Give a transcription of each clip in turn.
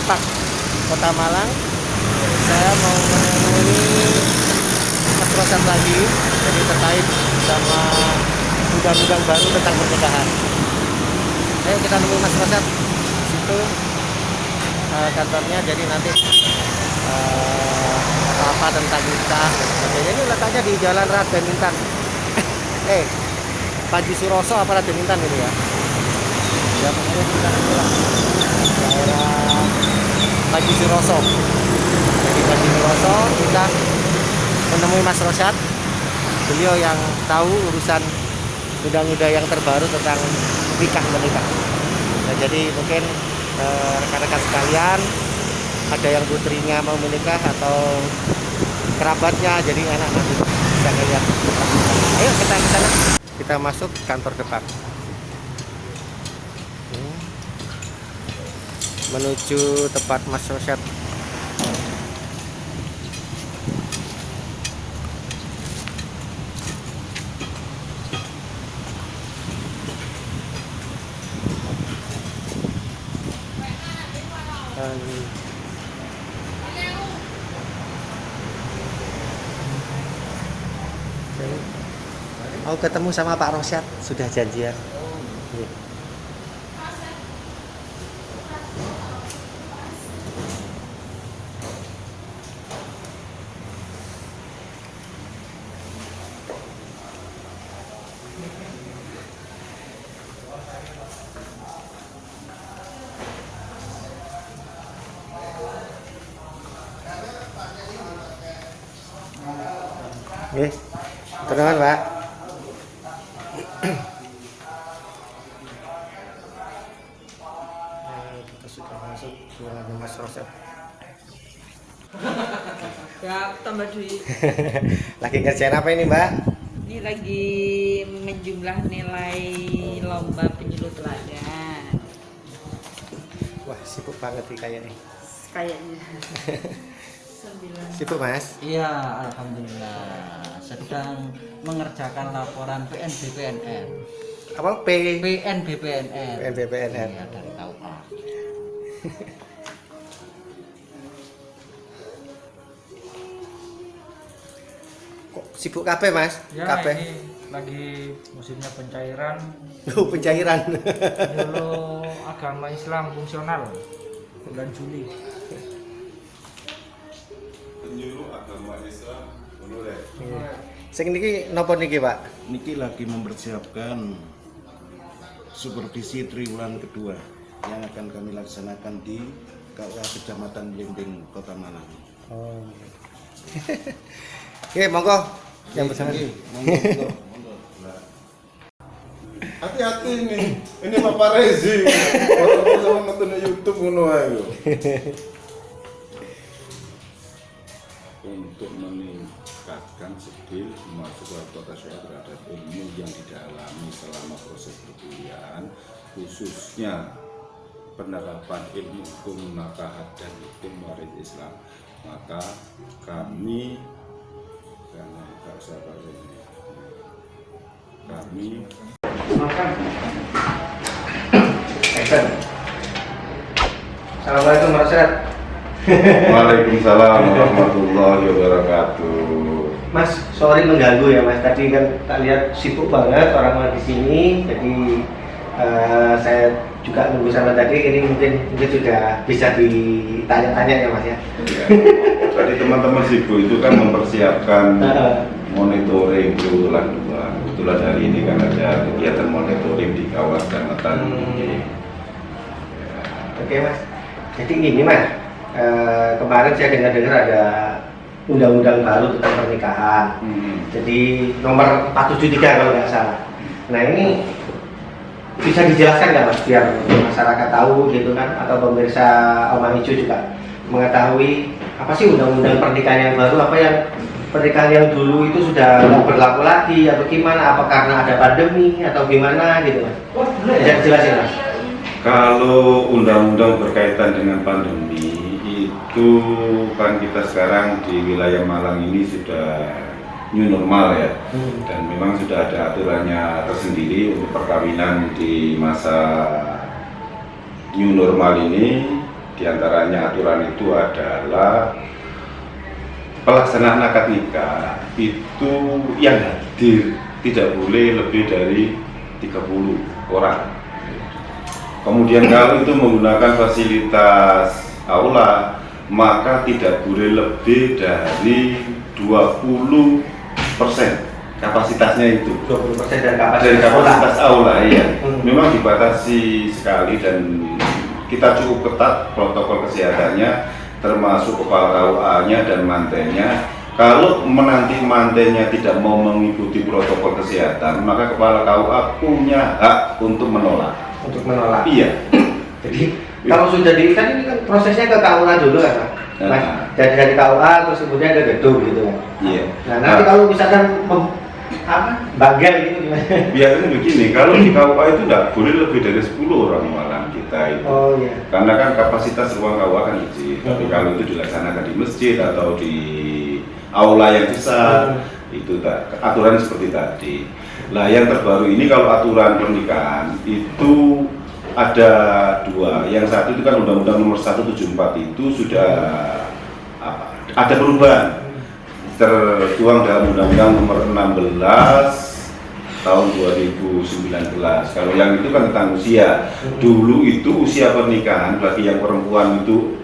Depak, Kota Malang. Saya mau menemui Mas Rosyad lagi, jadi terkait sama undang-undang baru tentang pernikahan. Ayo kita temui Mas Rosyad situ kantornya. Jadi nanti apa tentang nikah dan sebagainya. Ini letaknya di Jalan Raden Intan. Panji Suroso apa Raden Intan ini ya? Ya pokoknya kita nanti lah daerah Panji Suroso. Jadi Panji Suroso kita menemui Mas Rosyad. Beliau yang tahu urusan undang-undang yang terbaru tentang nikah menikah. Nah, jadi mungkin rekan-rekan sekalian, ada yang putrinya mau menikah atau kerabatnya, jadi enak nanti bisa ngeliat. Ayo kita ke sana. Kita masuk kantor depan. Menuju tempat Mas Rosyad. Mau ketemu sama Pak Rosyad, sudah janjian. Iya. Oke, teman Pak. Kita sudah masuk ruangan Mas Rosyad. Ya, tambah duit. Lagi kerjaan apa ini, Mbak? Ini lagi menjumlah nilai lomba penyuluh teladan. Wah, sibuk banget nih kayaknya. Kayaknya. 9. Sibuk, Mas? Iya, alhamdulillah. Sedang mengerjakan laporan PNBPNR. Apa PNBPNR. PNBPNR. Iya, dari KUA. Kok sibuk kabeh, Mas? Ya, Kabeh. ini lagi musimnya pencairan Oh, pencairan. penyuluh agama Islam fungsional bulan Juli. Penyuluh agama Islam menurut Sing niki napa niki, Pak? Niki lagi mempersiapkan supervisi triwulan kedua yang akan kami laksanakan di KUA Kecamatan Blimbing, Kota Malang. Oh. Oke, monggo. Yang bersama. Monggo. hati-hati ini Bapak Rezi orang sama nonton YouTube ngono ae. Untuk meningkatkan skill mahasiswa kota saya terhadap ilmu yang didalami selama proses perkuliahan, khususnya penerapan ilmu hukum nakahat dan hukum waris Islam, maka kami karena tidak sabar ini kami Assalamualaikum Mas Rosyad. Waalaikumsalam warahmatullahi wabarakatuh. Mas, sorry mengganggu ya Mas. Tadi kan tak lihat sibuk banget orang-orang di sini. Jadi saya juga nunggu sama tadi. Ini mungkin sudah bisa ditanya-tanya ya Mas ya. Ya. Tadi teman-teman sibuk itu kan mempersiapkan monitoring triwulan 2. Kebetulan hari ini kan ada kegiatan monitoring di kawasan Kecamatan. Oke Mas. Jadi gini Mas. Kemarin saya dengar ada undang-undang baru tentang pernikahan. Jadi nomor 473 kalau nggak salah. Nah ini bisa dijelaskan nggak Mas biar masyarakat tahu gitu kan, atau pemirsa Omang Ijo juga mengetahui apa sih undang-undang pernikahan yang baru, apa yang pernikahan yang dulu itu sudah nggak berlaku lagi atau gimana, apa karena ada pandemi atau gimana gitu Mas? Bisa dijelasin Mas? Kalau undang-undang berkaitan dengan pandemi itu kan kita sekarang di wilayah Malang ini sudah new normal ya, dan memang sudah ada aturannya tersendiri untuk perkawinan di masa new normal ini. Di antaranya aturan itu adalah pelaksanaan akad nikah itu yang hadir tidak boleh lebih dari 30 orang. Kemudian kalau itu menggunakan fasilitas aula, maka tidak boleh lebih dari 20% kapasitasnya itu. 20% dari Dari kapasitas aula, iya. Memang dibatasi sekali dan kita cukup ketat protokol kesehatannya, termasuk kepala KUA-nya dan mantennya. Kalau menanti mantennya tidak mau mengikuti protokol kesehatan, maka kepala KUA punya hak untuk menolak. Untuk menolak. Iya. Jadi kalau sudah kan ini kan prosesnya ke KUA dulu kan, Pak. Nah, dari KUA terus kemudian ke gedung gitu kan. Iya. Nah, nanti kalau misalkan bangga gitu gimana? Biasanya begini, kalau di KUA itu tidak boleh lebih dari 10 orang malam kita itu. Oh iya. Karena kan kapasitas ruang KUA kan izin. Tapi kalau itu dilaksanakan di masjid atau di aula yang besar, itu aturan seperti tadi. Nah, yang terbaru ini kalau aturan pernikahan itu ada 2. Yang satu itu kan Undang-Undang Nomor 174 itu sudah ada perubahan. Tertuang dalam Undang-Undang Nomor 16 tahun 2019. Kalau yang itu kan tentang usia. Dulu itu usia pernikahan bagi yang perempuan itu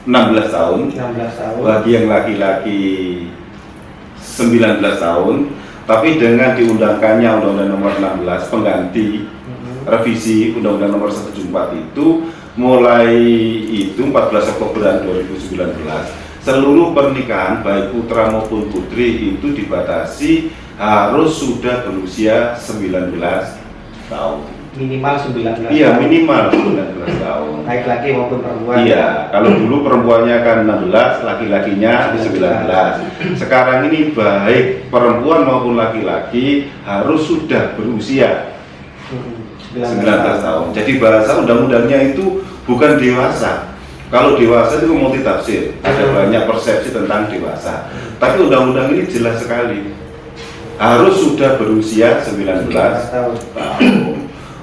16 tahun, 16 tahun. bagi yang laki-laki 19 tahun. Tapi dengan diundangkannya Undang-Undang Nomor 16 pengganti revisi Undang-Undang Nomor 174 itu mulai itu 14 Oktober 2019. Seluruh pernikahan baik putra maupun putri itu dibatasi harus sudah berusia 19 tahun. Minimal 19 Iya, tahun. minimal 19 tahun. Baik laki maupun perempuan. Iya, kalau dulu perempuannya kan 16, laki-lakinya 19. Sekarang ini baik perempuan maupun laki-laki harus sudah berusia 19 tahun. Jadi bahasa undang-undangnya itu bukan dewasa. Kalau dewasa itu multitafsir, ada banyak persepsi tentang dewasa. Tapi undang-undang ini jelas sekali, harus sudah berusia 19 tahun.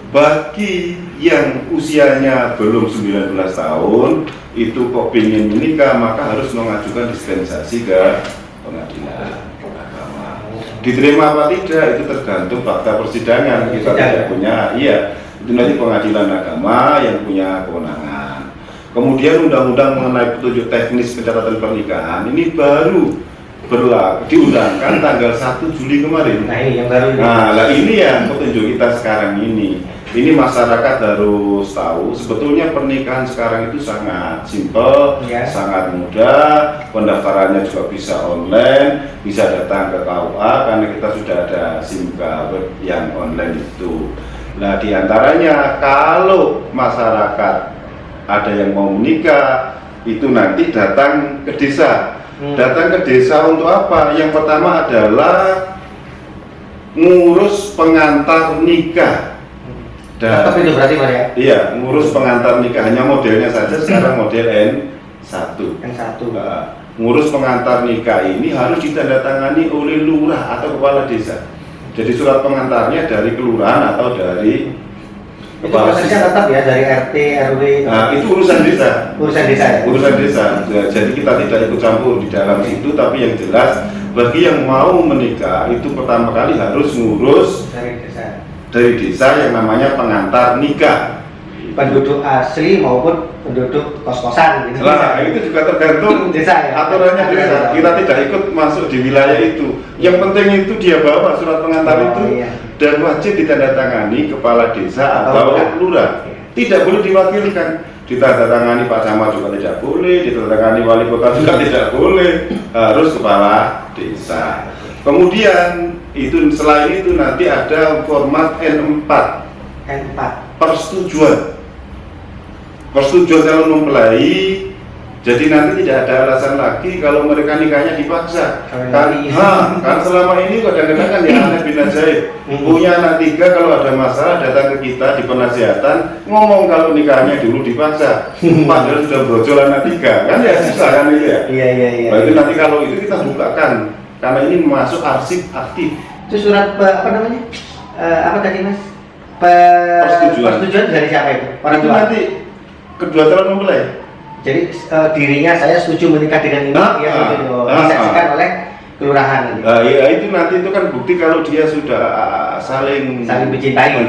Bagi yang usianya belum 19 tahun, itu kok ingin menikah, maka harus mengajukan dispensasi ke pengadilan agama. Diterima apa tidak, itu tergantung fakta persidangan. Kita tidak punya, iya, itu nanti pengadilan agama yang punya kewenangan. Kemudian undang-undang mengenai petunjuk teknis pencatatan pernikahan ini baru diundangkan tanggal 1 Juli kemarin. Nah ini yang baru ini. Nah, ini yang petunjuk kita sekarang ini. Ini masyarakat harus tahu sebetulnya pernikahan sekarang itu sangat simpel, sangat mudah. Pendaftarannya juga bisa online, bisa datang ke KUA karena kita sudah ada SIMK web yang online itu. Nah, diantaranya kalau masyarakat ada yang mau menikah itu nanti datang ke desa. Datang ke desa untuk apa? Yang pertama adalah ngurus pengantar nikah. Tetap itu berarti Pak ya? Iya, ngurus pengantar nikah. Hanya modelnya saja sekarang model N1. N1. Ngurus pengantar nikah ini harus ditandatangani oleh lurah atau kepala desa. Jadi surat pengantarnya dari kelurahan atau dari itu prosesnya tetap ya dari RT, RW. Nah, itu urusan desa. Urusan desa ya? Urusan desa. Jadi kita tidak ikut campur di dalam situ, tapi yang jelas bagi yang mau menikah itu pertama kali harus ngurus dari desa yang namanya pengantar nikah. Penduduk asli maupun penduduk kos-kosan gitu. Nah, itu juga tergantung desa ya? Aturannya desa. Kita tidak ikut masuk di wilayah itu. Yang penting itu dia bawa surat pengantar itu. Iya. Dan wajib ditandatangani kepala desa atau lurah. Tidak boleh diwakilkan. Ditandatangani Pak Camat juga tidak boleh, ditandatangani wali kota juga tidak boleh. Harus kepala desa. Kemudian itu selain itu nanti ada format N4. Persetujuan calon mempelai. Jadi nanti tidak ada alasan lagi kalau mereka nikahnya dipaksa. Kan selama ini kadang-kadang kan yang aneh bin Ajaib punya anak 3, kalau ada masalah datang ke kita di penasihatan ngomong kalau nikahnya dulu dipaksa. Padahal sudah brojol anak 3, kan ya susah kan itu ya. Iya. Berarti nanti kalau itu kita bukakan karena ini masuk arsip aktif. Itu surat apa namanya? Apa tadi Mas? Persetujuan dari siapa itu? Orang itu tua. nanti kedua calon mempelai. Jadi dirinya saya setuju menikah dengan ini, dia setuju disaksikan oleh kelurahan nanti. Ya itu nanti itu kan bukti kalau dia sudah saling mencintai.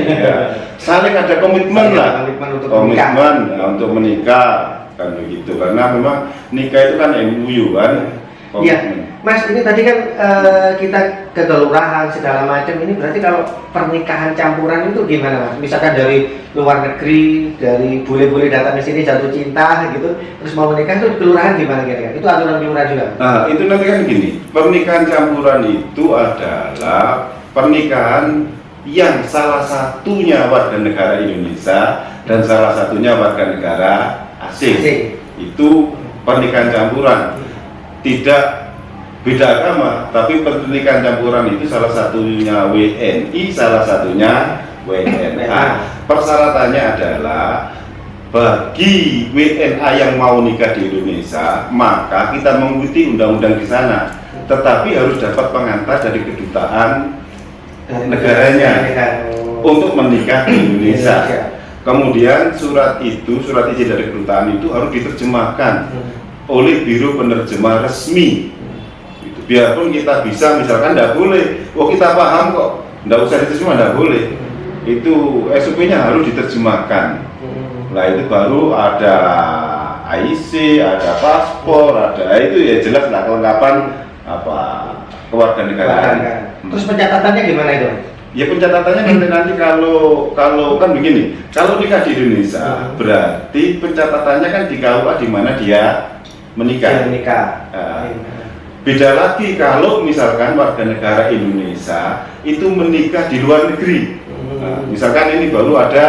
Ya. Saling ada komitmen lah. Komitmen Untuk menikah kan begitu. Karena memang nikah itu kan MOU kan. Iya, Mas, ini tadi kan kita ke kelurahan segala macam. Ini berarti kalau pernikahan campuran itu gimana, Mas? Misalkan dari luar negeri, dari boleh datang ke sini jatuh cinta gitu, terus mau menikah itu di kelurahan gimana kira-kira? Itu aturan kelurahan juga? Nah, itu nanti kan gini, pernikahan campuran itu adalah pernikahan yang salah satunya warga negara Indonesia dan salah satunya warga negara asing. Itu pernikahan campuran. Tidak beda agama, tapi pernikahan campuran itu salah satunya WNI, salah satunya WNA. Persyaratannya adalah bagi WNA yang mau nikah di Indonesia, maka kita mengikuti undang-undang di sana. Tetapi harus dapat pengantar dari kedutaan negaranya untuk menikah di Indonesia. Kemudian surat izin dari kedutaan itu harus diterjemahkan oleh biro penerjemah resmi. Gitu. Biarpun kita bisa misalkan tidak boleh, kita paham kok, tidak usah diterjemah, tidak boleh. Itu SOP-nya harus diterjemahkan. Nah itu baru ada IC, ada paspor, ada itu ya jelas lah kelengkapan kewarganegaraan. Terus pencatatannya gimana itu? Ya pencatatannya nanti kalau kan begini, kalau nikah di Indonesia berarti pencatatannya kan di KUA di mana dia menikah. Beda lagi kalau misalkan warga negara Indonesia itu menikah di luar negeri. Misalkan ini baru ada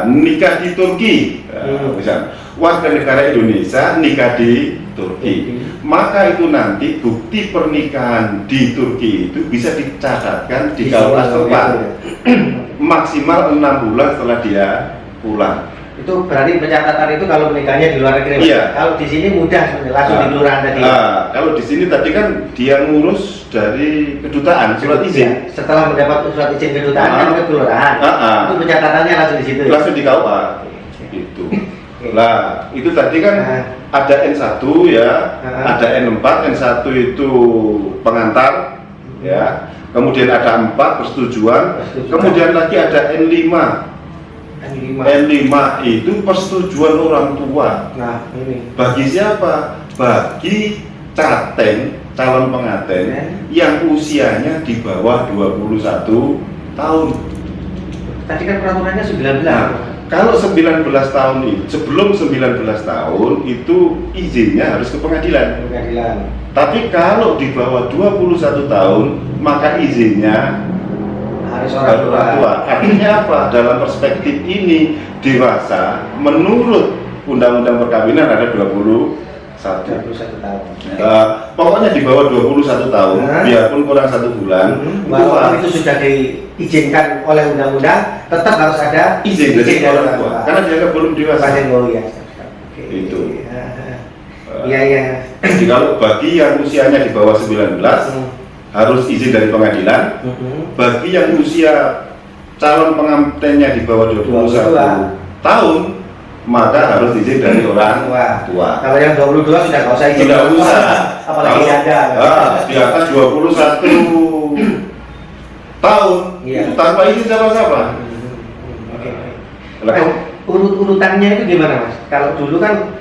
nikah di Turki, misalnya warga negara Indonesia nikah di Turki, maka itu nanti bukti pernikahan di Turki itu bisa dicatatkan di KUA setempat maksimal 6 bulan setelah dia pulang. Itu berarti pencatatan itu kalau menikahnya di luar negeri. Iya. Kalau di sini mudah langsung di kelurahan tadi. Kalau di sini tadi kan dia ngurus dari kedutaan surat izin. Setelah mendapat surat izin kedutaan kan ke kelurahan. Itu pencatatannya langsung di situ. Langsung di KUA. Itu. Lah, itu tadi kan ada N1 ya, ada N4, N1 itu pengantar ya. Kemudian ada 4 persetujuan, kemudian lagi ada N5. N5 itu persetujuan orang tua. Nah, ini. Bagi siapa? Bagi caten, calon pengantin yang usianya di bawah 21 tahun. Tadi kan peraturannya 19. Kalau 19 tahun itu, sebelum 19 tahun itu izinnya harus ke pengadilan. Tapi kalau di bawah 21 tahun, maka izinnya harus orang tua. Artinya apa? Dalam perspektif ini dewasa menurut Undang-Undang Perkawinan ada 21 tahun. Pokoknya di bawah 21 tahun, biarpun kurang 1 bulan, walaupun itu sudah diizinkan oleh undang-undang, tetap harus ada izin dari orang tua. Karena dia belum dewasa. Itu. Iya. Jadi kalau bagi yang usianya di bawah 19 harus izin dari pengadilan. Bagi yang usia calon pengantinnya di bawah 21 tahun, maka harus izin dari orang tua. Kalau yang 22 sudah nggak usah izin. Tidak usah. Apalagi janda. Di atas 21 tahun, itu tanpa izin siapa-siapa. Urutannya itu gimana, Mas? Kalau dulu kan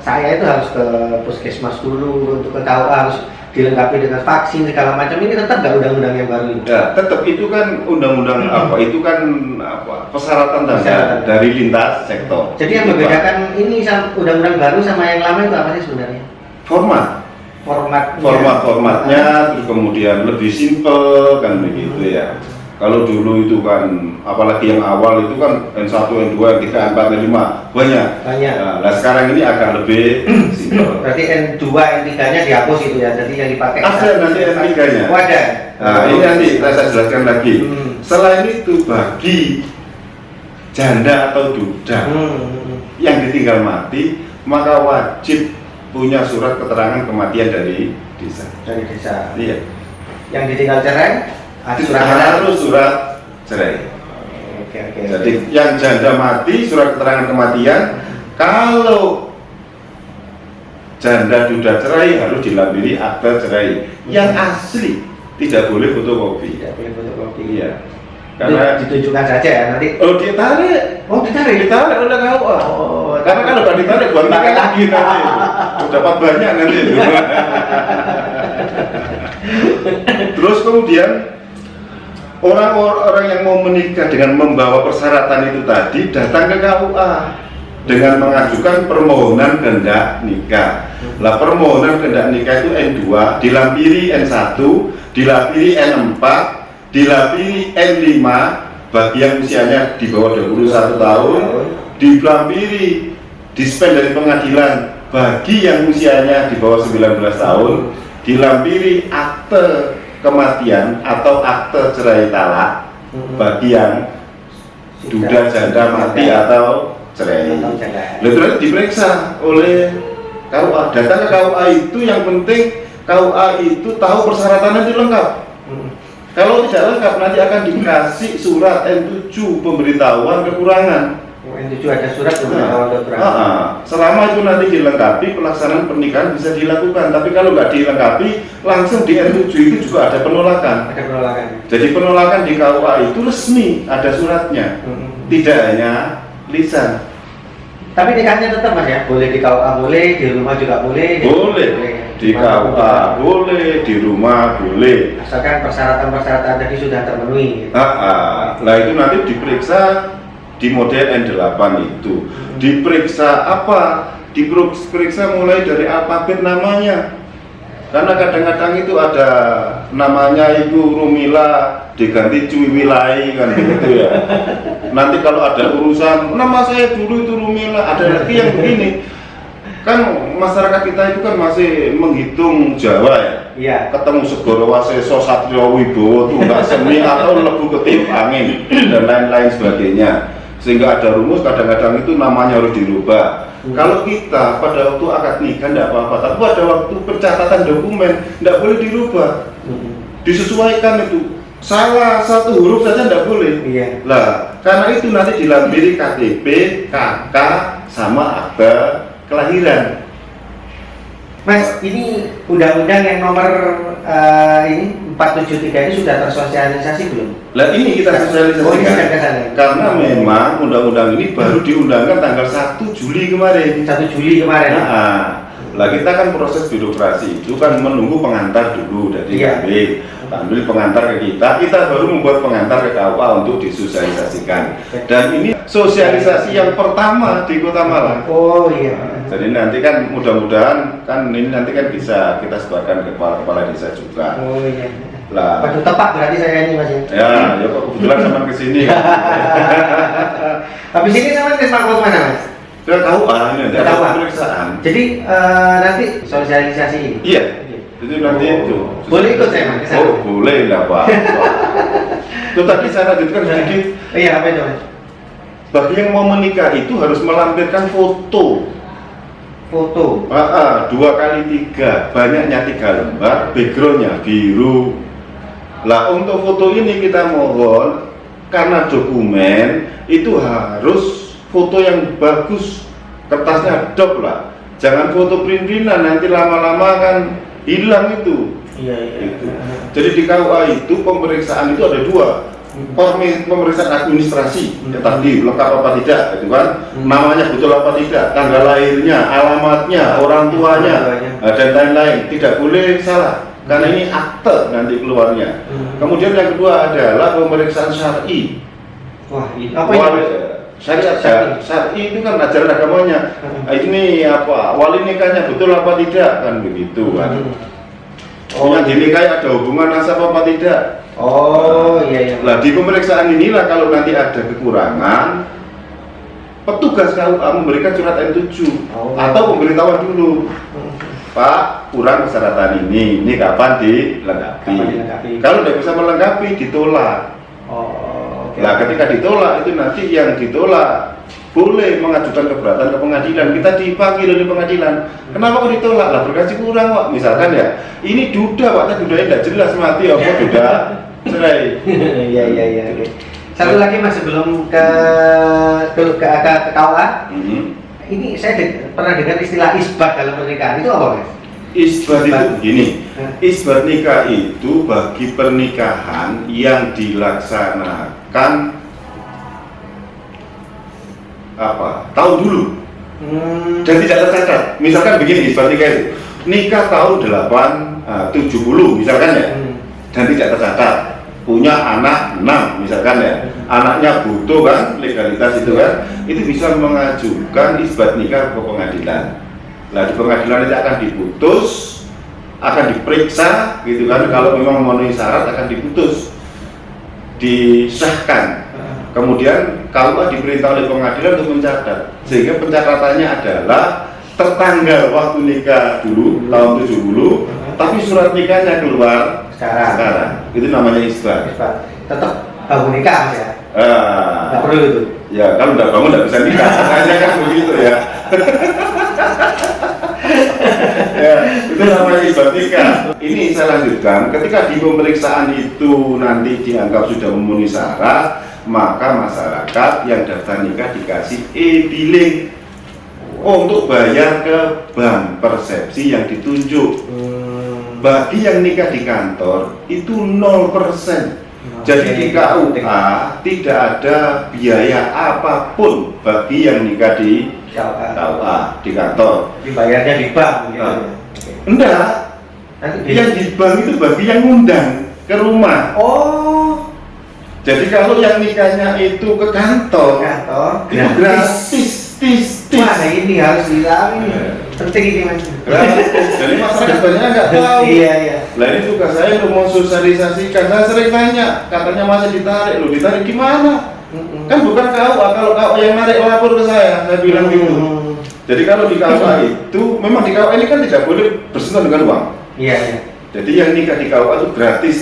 saya itu harus ke puskesmas dulu, untuk ke KUA harus dilengkapi dengan vaksin segala macam. Ini tetap nggak undang-undang yang baru ini? Ya, tetap itu kan undang-undang itu kan persyaratan dari lintas sektor. Jadi yang membedakan ini undang-undang baru sama yang lama itu apa sih sebenarnya? Formatnya, terus kemudian lebih simpel kan begitu ya. Kalau dulu itu kan, apalagi yang awal itu kan N1, N2, N3, N4, N5 banyak. Nah, sekarang ini agak lebih simpel. Berarti N2, N3-nya dihapus itu ya, jadi yang dipakai. Ada nanti N3-nya. Ada. Nah, ini nanti saya jelaskan lagi. Selain itu bagi janda atau duda yang ditinggal mati, maka wajib punya surat keterangan kematian dari desa. Iya. Yang ditinggal cerai? Harus surat cerai. Oke. oke. Jadi yang janda mati, surat keterangan kematian. Kalau janda sudah cerai harus dilampiri akta cerai yang asli, tidak boleh fotokopi. Tidak boleh fotokopi. Iya. Karena ditunjukkan saja ya nanti. oh ditarik Ditarik oleh KUA. Oh, Karena kalau nggak ditarik buat pakai lagi nanti, dapat banyak nanti. Terus kemudian orang-orang yang mau menikah dengan membawa persyaratan itu tadi datang ke KUA dengan mengajukan permohonan kehendak nikah. Lah permohonan kehendak nikah itu N2, dilampiri N1, dilampiri N4, dilampiri N5 bagi yang usianya di bawah 21 tahun, dilampiri dispen dari pengadilan bagi yang usianya di bawah 19 tahun, dilampiri akte kematian atau akte cerai talak bagi yang duda janda mati atau cerai. Lalu diperiksa oleh KUA, datang ke KUA itu yang penting KUA itu tahu persyaratannya itu lengkap. Kalau tidak lengkap nanti akan dikasih surat N7 pemberitahuan kekurangan. N7 ada surat pemberitahuan kekurangan. Selama itu nanti dilengkapi, pelaksanaan pernikahan bisa dilakukan. Tapi kalau nggak dilengkapi, langsung di N7 itu juga ada penolakan. Ada penolakan. Jadi penolakan di KUA itu resmi, ada suratnya. Tidak hanya lisan. Tapi nikahnya tetap Mas ya? Boleh di KUA boleh, di rumah juga boleh. Boleh. Di KUA boleh, di rumah boleh. Asalkan persyaratan-persyaratan tadi sudah terpenuhi. Nah itu nanti diperiksa di model N8 itu. Diperiksa apa? Diperiksa mulai dari alfabet namanya. Karena kadang-kadang itu ada namanya Ibu Rumila diganti Cuwiwilai kan begitu ya. Nanti kalau ada urusan nama saya dulu itu Rumila, ada lagi yang begini. Kan masyarakat kita itu kan masih menghitung Jawa ya. Iya. Ketemu Segoro Waseso Satrio Wibowo Tunggak Semi atau Lebu Ketiup Angin dan lain-lain sebagainya. Sehingga ada rumus kadang-kadang itu namanya harus dirubah. Kalau kita pada waktu akad nikah tidak apa-apa, tapi pada waktu pencatatan dokumen tidak boleh dirubah. Disesuaikan itu. Salah satu huruf saja tidak boleh. Iya. Lah, karena itu nanti dilampiri KTP, KK sama akta kelahiran. Mas, ini undang-undang yang nomor ini 473 ini sudah tersosialisasi belum? Lah ini kita sosialisasikan. Oh, ini sudah ke sana. Karena memang undang-undang ini baru diundangkan tanggal 1 Juli kemarin. 1 Juli kemarin. Lah kita kan proses birokrasi itu kan menunggu pengantar dulu dari Iya. KB. Ambil pengantar ke kita baru membuat pengantar ke KUA untuk disosialisasikan. Dan ini sosialisasi yang pertama di Kota Malang. Oh iya. Jadi nanti kan mudah-mudahan kan ini nanti kan bisa kita sebarkan ke kepala-kepala desa juga. Oh iya. Lah, Waduh tepat berarti saya ini Mas ya. ya kok kebetulan sama kesini. Habis ini sama ke Pak Kos mana Mas? Ke KUA ini ada KUA. pemeriksaan. Jadi nanti sosialisasi ini. Iya. Itu nanti itu. Boleh ikut saya Mas? Oh, boleh lah Pak. Itu tadi saya lanjutkan sedikit. Iya, apa itu Mas? Bagi yang mau menikah itu harus melampirkan foto. Foto. 2x3, banyaknya 3 lembar, backgroundnya biru. Lah untuk foto ini kita mohon karena dokumen itu harus foto yang bagus, kertasnya dop lah. Jangan foto print-printan, nanti lama-lama kan hilang itu. Iya. Gitu. Jadi di KUA itu pemeriksaan itu ada 2. Pemeriksaan administrasi, tadi lengkap apa tidak, itu kan namanya betul apa tidak, tanggal lahirnya, alamatnya, orang tuanya, dan lain-lain, tidak boleh salah, karena ini akte nanti keluarnya. Kemudian yang kedua adalah pemeriksaan syar'i. Wah, apa itu? Syar'i itu kan ajaran agamanya. Ini apa? Wali nikahnya betul apa tidak, kan begitu kan? Yang dinikahi ada hubungan nasab apa tidak? Oh iya. Nah di pemeriksaan inilah kalau nanti ada kekurangan, petugas KUA memberikan surat N7 atau pemberitahuan dulu. Pak, kurang persyaratan ini kapan dilengkapi? Kalau tidak bisa melengkapi, ditolak. Nah ketika ditolak itu nanti yang ditolak boleh mengajukan keberatan ke pengadilan. Kita dipanggil oleh pengadilan. Kenapa kok ditolak? Lah berkasih kurang Pak. Misalkan ya, ini duda Pak, dudanya tidak jelas mati apa duda cerai. Iya. Oke. Satu lagi Mas sebelum ke KUA. Ini saya pernah dengar istilah isbat dalam pernikahan, itu apa Mas? Isbat itu begini, isbat nikah itu bagi pernikahan yang dilaksanakan tahun dulu dan tidak tercatat. Misalkan begini, isbat nikah itu nikah tahun 70 misalkan ya, dan tidak tercatat, punya anak 6 misalkan ya, anaknya butuh kan legalitas itu kan, itu bisa mengajukan isbat nikah ke pengadilan. Nah di pengadilan itu akan diputus, akan diperiksa gitu kan, kalau memang memenuhi syarat akan diputus, disahkan. Kemudian KUA diperintah oleh pengadilan untuk mencatat, sehingga pencatatannya adalah tertanggal waktu nikah dulu tahun 70, tapi surat nikahnya keluar sekarang. Itu namanya isbat. Tetap bangun nikah Mas ya? Nggak perlu itu? Ya kalau nggak bangun nggak bisa nikah, makanya kan begitu ya. Ya, itu namanya isbat nikah. Ini saya lanjutkan, ketika di pemeriksaan itu nanti dianggap sudah memenuhi syarat, maka masyarakat yang daftar nikah dikasih e-billing untuk bayar ke bank persepsi yang ditunjuk. Bagi yang nikah di kantor itu 0%. Jadi di KUA tidak ada biaya apapun bagi yang nikah di KUA di kantor. Dibayarnya di bank gitu. Enggak. Yang di bank itu bagi yang ngundang ke rumah. Oh. Jadi kalau yang nikahnya itu ke kantor, itu gratis. Wah ini harus ditahu ini. Penting ini Mas. Jadi masyarakat banyak nggak tahu. Iya. Nah ini tugas saya untuk mensosialisasikan. Saya sering tanya, katanya masih ditarik, ditarik gimana? Kan bukan KUA, kalau KUA yang narik lapor ke saya bilang gitu. Jadi kalau di KUA itu, memang di KUA ini kan tidak boleh bersentuhan dengan uang. Iya. Jadi yang nikah di KUA itu gratis,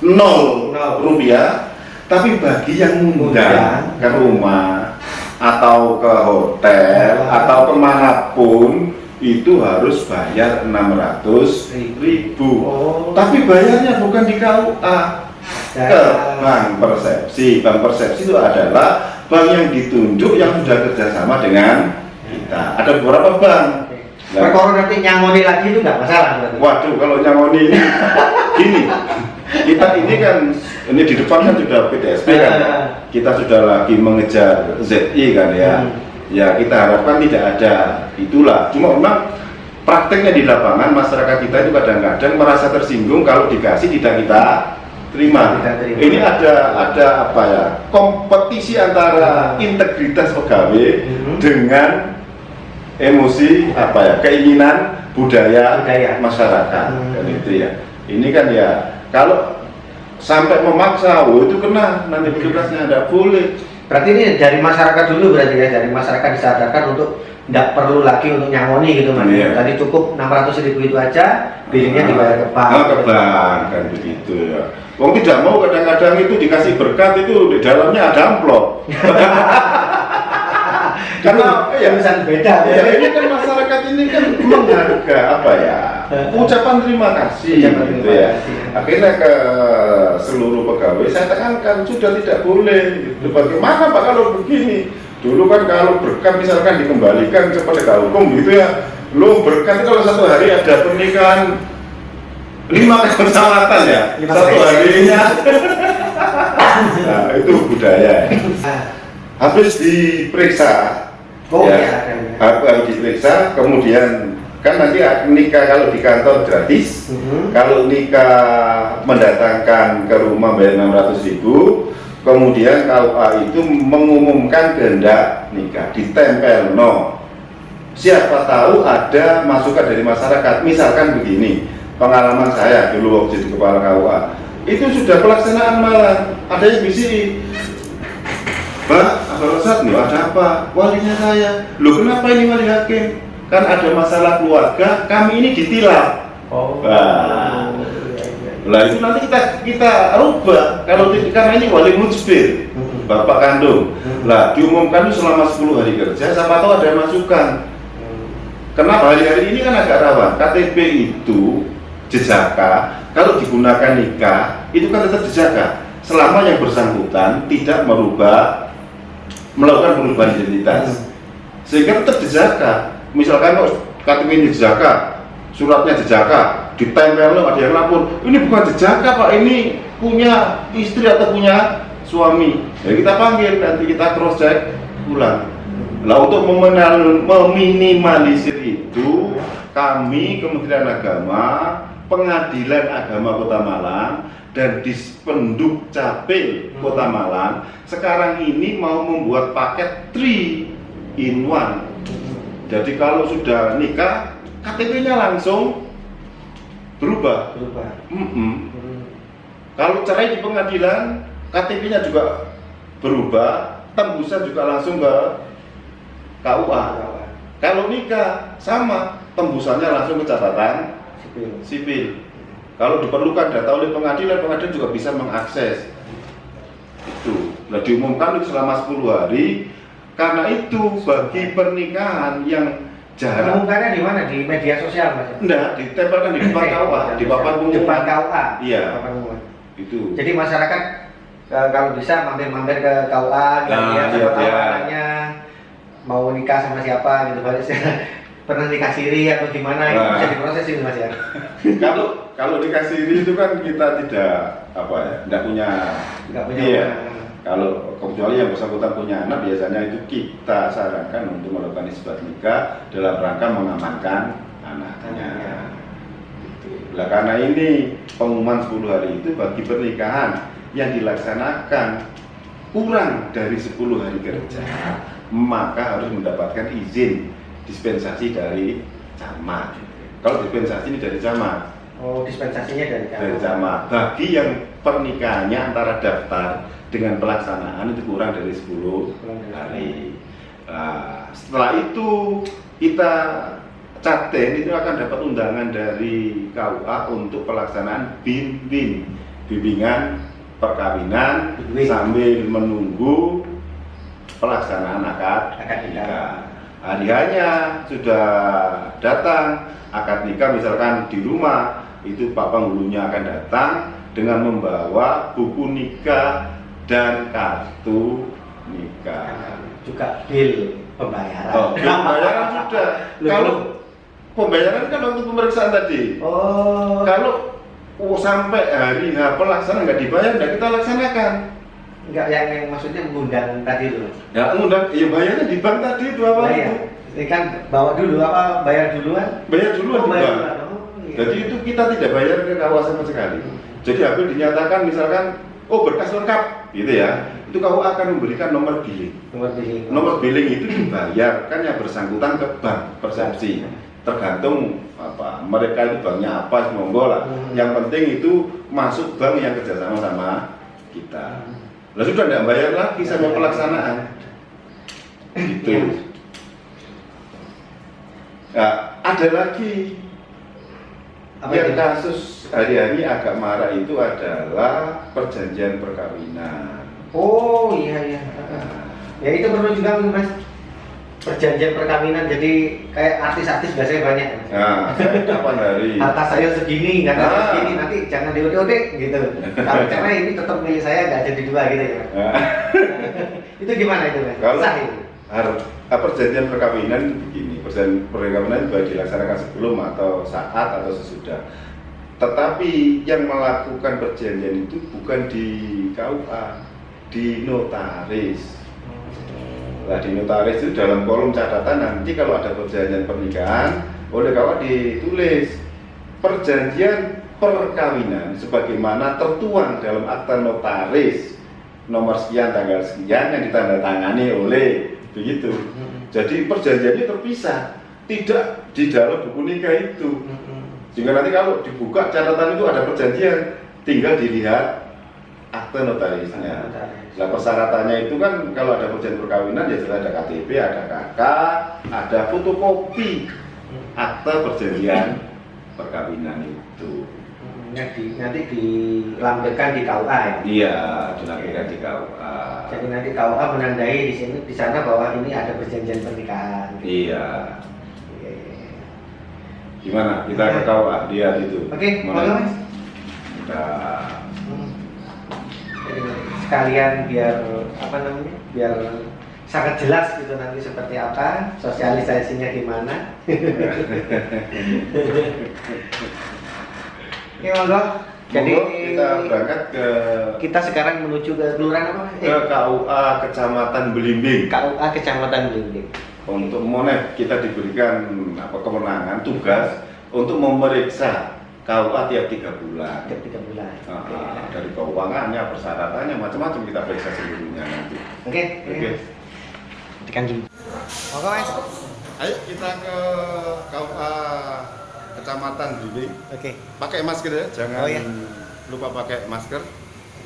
0 rupiah. Tapi bagi yang ngundang ke rumah atau ke hotel atau kemanapun itu harus bayar 600.000. Tapi bayarnya bukan di KUA, ke bank persepsi. Bank persepsi itu adalah bank yang ditunjuk yang sudah kerjasama dengan kita. Ada beberapa bank. Nah, kalau nanti nyangoni lagi itu nggak masalah berarti. Waduh, kalau nyangoni gini, kita ini kan ini di depan kan sudah PTSP kan, kita sudah lagi mengejar ZI kan ya. Ya kita harapkan tidak ada itulah. Cuma memang prakteknya di lapangan masyarakat kita itu kadang-kadang merasa tersinggung kalau dikasih tidak kita terima. Ini ada apa ya? Kompetisi antara integritas pegawai dengan emosi apa ya? Keinginan budaya masyarakat kan itu ya. Ini kan ya kalau sampai memaksa, itu kena nanti petugasnya tidak boleh. Berarti ini dari masyarakat dulu berarti ya, dari masyarakat disadarkan untuk tidak perlu lagi untuk nyangoni gitu Mas. Tadi cukup 600.000 itu aja, billingnya dibayar ke bank. Ke bank kan begitu ya. Wong tidak mau kadang-kadang itu dikasih berkat itu di dalamnya ada amplop. Karena ya beda. Ya, ini kan masyarakat ini kan menghargai apa ya? Ucapan terima kasih gitu ya. Akhirnya ke seluruh pegawai saya tekankan sudah tidak boleh gitu. Bagaimana Pak kalau begini? Dulu kan kalau berkat misalkan dikembalikan kepada hukum gitu ya. Lo berkat kalau satu hari ada pernikahan 5 keselamatan ya. Satu harinya. Nah, itu budaya. Habis diperiksa. Harus diperiksa, kemudian kan nanti nikah kalau di kantor gratis, kalau nikah mendatangkan ke rumah bayar 600.000, kemudian KUA itu mengumumkan kehendak nikah, ditempel siapa tahu ada masukan dari masyarakat, misalkan begini, pengalaman saya dulu waktu jadi kepala KUA, itu sudah pelaksanaan malam, ada yang bisi, Pak, Abang Rosat, ada apa? Walinya saya. Loh kenapa ini wali hakim? Kan ada masalah keluarga, kami ini ditilap. Nah itu nanti kita rubah. Kalau karena ini wali mujbir, bapak kandung. Lah diumumkan itu selama 10 hari kerja, siapa tahu ada masukan. Kenapa hari-hari ini kan agak rawan? KTP itu jejaka, kalau digunakan nikah, itu kan tetap jejaka. selama yang bersangkutan tidak melakukan perubahan identitas, sehingga tetap dijaka. Misalkan kok KTP-nya dijaka, suratnya dijaka, ditempel ada yang lapor, ini bukan dijaka Pak, ini punya istri atau punya suami. Ya kita panggil, nanti kita cross check ulang. Nah, untuk meminimalisir itu, kami Kementerian Agama, Pengadilan Agama Kota Malang, dan Dispenduk Capil Kota Malang sekarang ini mau membuat paket 3 in 1. Jadi kalau sudah nikah, KTP-nya langsung berubah. Kalau cerai di pengadilan, KTP-nya juga berubah, tembusan juga langsung ke KUA. Kalau nikah sama, tembusannya langsung ke catatan sipil. Kalau diperlukan data oleh pengadilan juga bisa mengakses itu. Nah, diumumkan itu selama 10 hari. Karena itu bagi pernikahan yang jarak. Umumkannya di mana? Di media sosial, Mas? Enggak, ditempelkan di depan KUA, di papan pengumuman. Depan KUA. Iya. Papan pengumuman. Itu. Jadi masyarakat kalau bisa mampir-mampir ke KUA, lihat siapa tawarannya, mau nikah sama siapa gitu, pernah nikah siri atau gimana, itu bisa diproses itu Mas ya. Kalau nikah siri itu kan kita tidak tidak punya. Iya. Kalau kecuali yang bersangkutan punya anak, biasanya itu kita sarankan untuk melakukan isbat nikah dalam rangka mengamankan anaknya. Nah, karena ini pengumuman 10 hari itu bagi pernikahan yang dilaksanakan kurang dari 10 hari kerja, maka harus mendapatkan izin dispensasi dari camat. Kalau dispensasi ini dari camat. Oh, dispensasinya dari camat. Dari camat. Bagi yang pernikahannya antara daftar dengan pelaksanaan itu kurang dari 10 hari. Nah, setelah itu kita Caten itu akan dapat undangan dari KUA untuk pelaksanaan bimbingan perkawinan sambil menunggu pelaksanaan akad nikah. Hari-harinya sudah datang akad nikah, misalkan di rumah itu Pak Penghulunya akan datang dengan membawa buku nikah dan kartu nikah. Juga bil pembayaran. Oh, bil pembayaran sudah. Kalau pembayaran kan waktu pemeriksaan tadi. Oh. Kalau sampai hari H pelaksanaan nggak dibayar, nggak kita laksanakan. Enggak, yang maksudnya mengundang tadi itu. Ya ngundang, ya bayarnya di bank tadi itu apa itu? Ini kan bawa dulu apa, bayar duluan? Bayar duluan di bank. Iya. Jadi itu kita tidak bayar ke KUA sama sekali. Jadi hampir dinyatakan misalkan, oh berkas lengkap, gitu ya. Itu KUA akan memberikan nomor billing. Nomor billing itu dibayarkan yang bersangkutan ke bank persepsi. Tergantung mereka itu banknya apa, monggo lah. Yang penting itu masuk bank yang kerjasama sama kita. Lah sudah tidak bayar lagi sampai pelaksanaan. Gitu. Nah, ada lagi yang kasus hari-hari agak marah itu adalah perjanjian perkawinan. Oh iya. Ya itu perlu juga Mas. Perjanjian perkawinan, jadi kayak artis-artis biasanya banyak. Nah, kapan hari? Harta saya segini, nggak ada segini, nanti jangan diode-ode gitu. Kalau cerai ini tetap milik saya, nggak jadi dua gitu ya. Itu gimana itu Mas? Kalau sah itu? perjanjian perkawinan begini, perjanjian perkawinan baik dilaksanakan sebelum atau saat atau sesudah. Tetapi yang melakukan perjanjian itu bukan di KUA, di notaris. Nah, di notaris itu dalam kolom catatan nanti kalau ada perjanjian pernikahan oleh KUA ditulis perjanjian perkawinan sebagaimana tertuang dalam akta notaris nomor sekian tanggal sekian yang ditandatangani oleh begitu. Jadi perjanjiannya terpisah, tidak di dalam buku nikah itu. Sehingga nanti kalau dibuka catatan itu ada perjanjian, tinggal dilihat akte notarisnya. Nah, persyaratannya itu kan kalau ada perjanjian perkawinan ya jelas ada KTP, ada KK, ada fotokopi akte perjanjian perkawinan itu. Nanti dilampirkan di KUA ya? Iya, dilampirkan di KUA. Jadi nanti KUA menandai di sana bahwa ini ada perjanjian pernikahan. Iya. Gimana? Kita ke KUA lihat itu. Oke, boleh Mas. Kita. Jadi ini sekalian biar apa namanya, biar sangat jelas gitu nanti seperti apa, sosialisasinya gimana. Oke, monggo. Jadi kita berangkat ke kita sekarang menuju ke kelurahan apa? KUA Kecamatan Belimbing. KUA Kecamatan Belimbing. Untuk Monef kita diberikan kewenangan tugas untuk memeriksa KUA tiap 3 bulan. Tiap 3 bulan. Dari keuangannya, persyaratannya, macam-macam kita periksa seluruhnya nanti. Oke. Tekan dulu. Monggo, Mas. Ayo kita ke KUA Kecamatan Belimbing. Oke. Pakai masker ya, jangan Oh, iya. lupa pakai masker.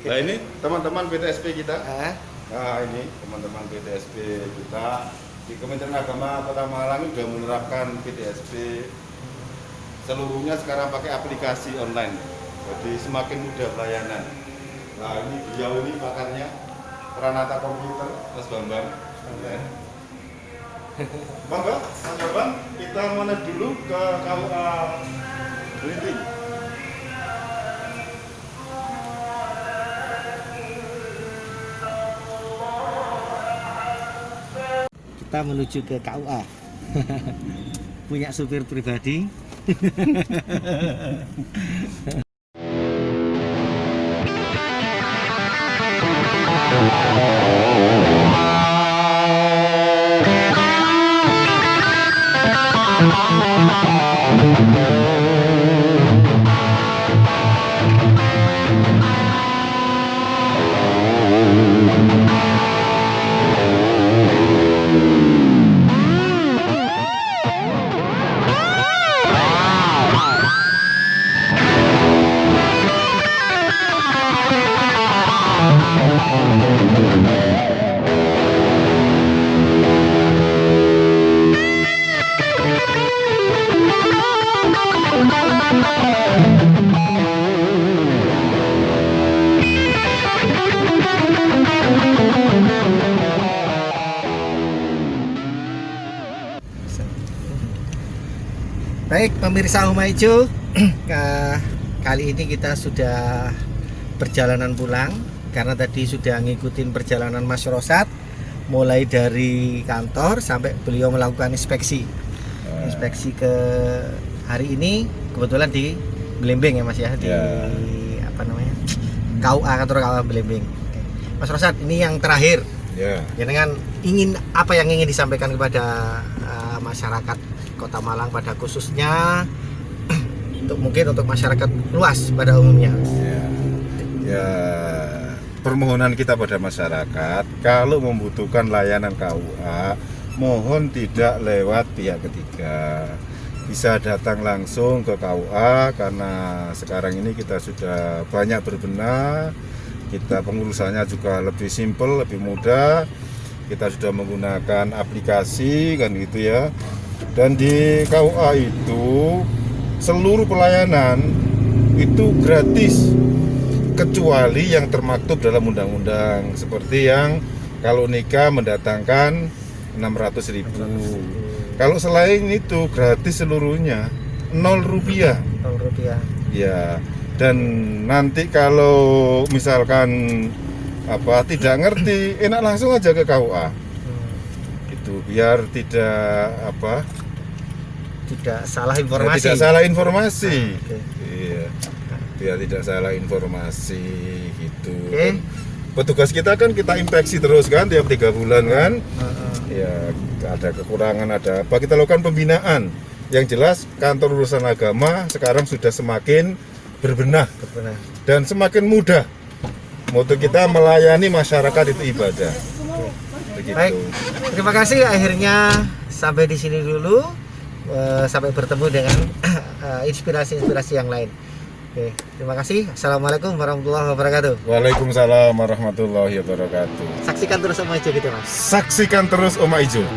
Nah ini teman-teman PTSP kita. Ah, Nah ini teman-teman PTSP kita di Kementerian Agama Kota Malang sudah menerapkan PTSP seluruhnya sekarang pakai aplikasi online. Jadi semakin mudah pelayanan. Nah ini beliau ini pakarnya Pranata Komputer, Mas Bambang. Monggo, Mas Bambang, kita mana dulu ke KUA Belimbing. kita menuju ke KUA. Punya supir pribadi. Baik, pemirsa Uma Ijo, kali ini kita sudah perjalanan pulang karena tadi sudah ngikutin perjalanan Mas Rosat mulai dari kantor sampai beliau melakukan inspeksi ke hari ini kebetulan di Belimbing ya Mas ya, di apa namanya, KUA, kantor KUA Belimbing. Mas Rosat, ini yang terakhir. Ya. Dengan apa yang ingin disampaikan kepada masyarakat Kota Malang pada khususnya untuk masyarakat luas pada umumnya. Ya, permohonan kita pada masyarakat kalau membutuhkan layanan KUA, mohon tidak lewat pihak ketiga. Bisa datang langsung ke KUA karena sekarang ini kita sudah banyak berbenah. Kita pengurusannya juga lebih simpel, lebih mudah. Kita sudah menggunakan aplikasi kan gitu ya. Dan di KUA itu seluruh pelayanan itu gratis kecuali yang termaktub dalam undang-undang seperti yang kalau nikah mendatangkan 600.000. Kalau selain itu gratis seluruhnya, 0 rupiah. 0 rupiah. Ya. Dan nanti kalau misalkan tidak ngerti, enak langsung aja ke KUA. Itu biar tidak salah informasi. Tidak salah informasi. Okay. Iya. Biar tidak salah informasi gitu. Okay. Petugas kita kan kita inspeksi terus kan tiap 3 bulan kan. Ya, ada kekurangan, ada apa, kita lakukan pembinaan. Yang jelas kantor urusan agama sekarang sudah semakin berbenah dan semakin mudah. Moto kita melayani masyarakat itu ibadah. Begitu. Baik, terima kasih. Akhirnya sampai di sini dulu. Sampai bertemu dengan inspirasi-inspirasi yang lain. Oke, terima kasih. Assalamualaikum warahmatullahi wabarakatuh. Waalaikumsalam warahmatullahi wabarakatuh. Saksikan terus Oma Ijo gitu Mas. Saksikan terus Oma Ijo.